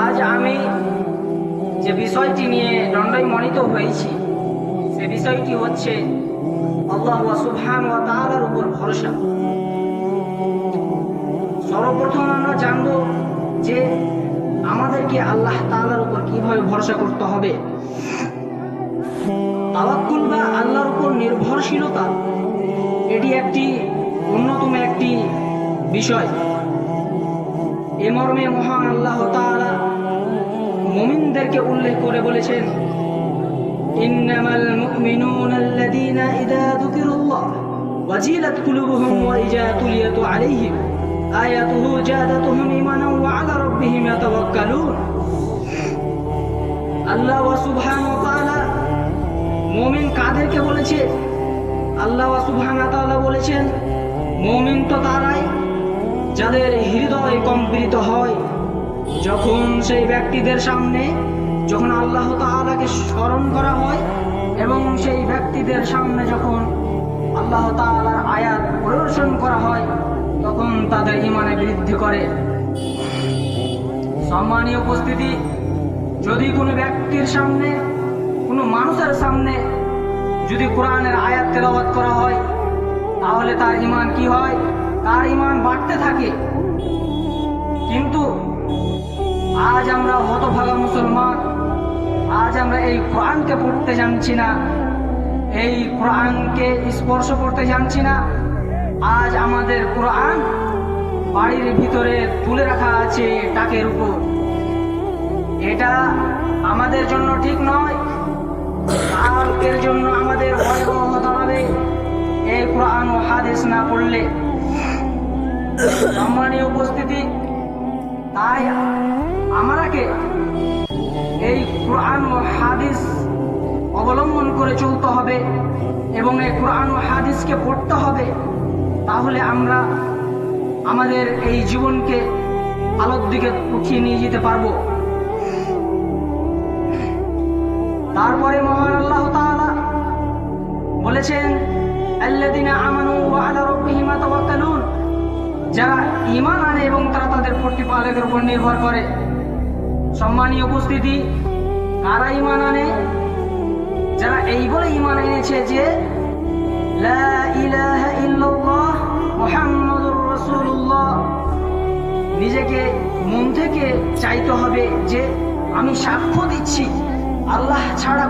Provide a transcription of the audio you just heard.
আজ আমি যে বিষয়টি নিয়ে দণ্ডায়মানিত হয়েছি সে বিষয়টি হচ্ছে আল্লাহ সুবহানাহু ওয়া তাআলার উপর ভরসা। সর্বপ্রথম আমরা জানব যে আমাদেরকে আল্লাহ তাআলার উপর কিভাবে ভরসা করতে হবে। তাওয়াক্কুল বা আল্লাহর উপর নির্ভরশীলতা এটি একটি অন্যতম একটি বিষয়। এ মর্মে মহান আল্লাহ তাআলা মুমিনদেরকে উল্লেখ করে বলেছেন, ইন্নামাল মুমিনুনা আল্লাযীনা ইযা যুকিরাল্লাহ ওয়াজিলাত কুলুবুহুম ওয়া ইযা তুলিয়াত আলাইহিম আয়াতুহু জাদাতুহুম ঈমানান ওয়া আলা রাব্বিহিম ইয়াতাওয়াক্কালুন। আল্লাহ সুবহানাহু ওয়া তাআলা মুমিন কাদেরকে বলেছে? আল্লাহ সুবহানাহু ওয়া তাআলা বলেছেন, মুমিন তো তারাই যাদের হৃদয় কম্পিত হয় যখন সেই ব্যক্তিদের সামনে যখন আল্লাহ তাআলাকে স্মরণ করা হয় এবং সেই ব্যক্তিদের সামনে যখন আল্লাহ তাআলার আয়াত প্রদর্শন করা হয় তখন তাদের ঈমানে বৃদ্ধি করে। সম্মানীয় উপস্থিতি, যদি কোনো ব্যক্তির সামনে কোনো মানুষের সামনে যদি কোরআনের আয়াত তেলাওয়াত করা হয় তাহলে তার ঈমান কি হয়? তার ঈমান বাড়তে থাকে। কিন্তু আজ আমরা হতভাগা মুসলমান, আজ আমরা এই কোরআনকে পড়তে জানছি না, এই কোরআনকে স্পর্শ করতে জানছি না। আজ আমাদের কোরআন বাড়ির ভিতরে তুলে রাখা আছে টাকের উপর। এটা আমাদের জন্য ঠিক নয়। কালকের জন্য আমাদের ভয়াবহ হতে হবে এই কোরআন ও হাদিস না পড়লে। সম্মানীয় উপস্থিতি, তাই আমাকে এই কোরআন ও হাদিস অবলম্বন করে চলতে হবে এবং এই কোরআন ও হাদিসকে পড়তে হবে। তাহলে আমরা আমাদের এই জীবনকে আলোর দিকে উঠিয়ে নিয়ে যেতে পারবো। তারপরে মহান আল্লাহ তাআলা বলেছেন, আল্লাযীনা আমানু ওয়া আলা রাব্বিহিম ইয়াতাওয়াক্কালুন, যারা ঈমান আনে এবং তারা তাদের প্রতিপালকের উপর নির্ভর করে। সম্মানীয় উপস্থিতি, কারা ঈমান আনে? যারা এই বলে ঈমান এনেছে যে লা ইলাহা ইল্লাল্লাহ মুহাম্মাদুর রাসূলুল্লাহ। নিজেকে মন থেকে চাইতে হবে যে আমি সাক্ষ্য দিচ্ছি আল্লাহ ছাড়া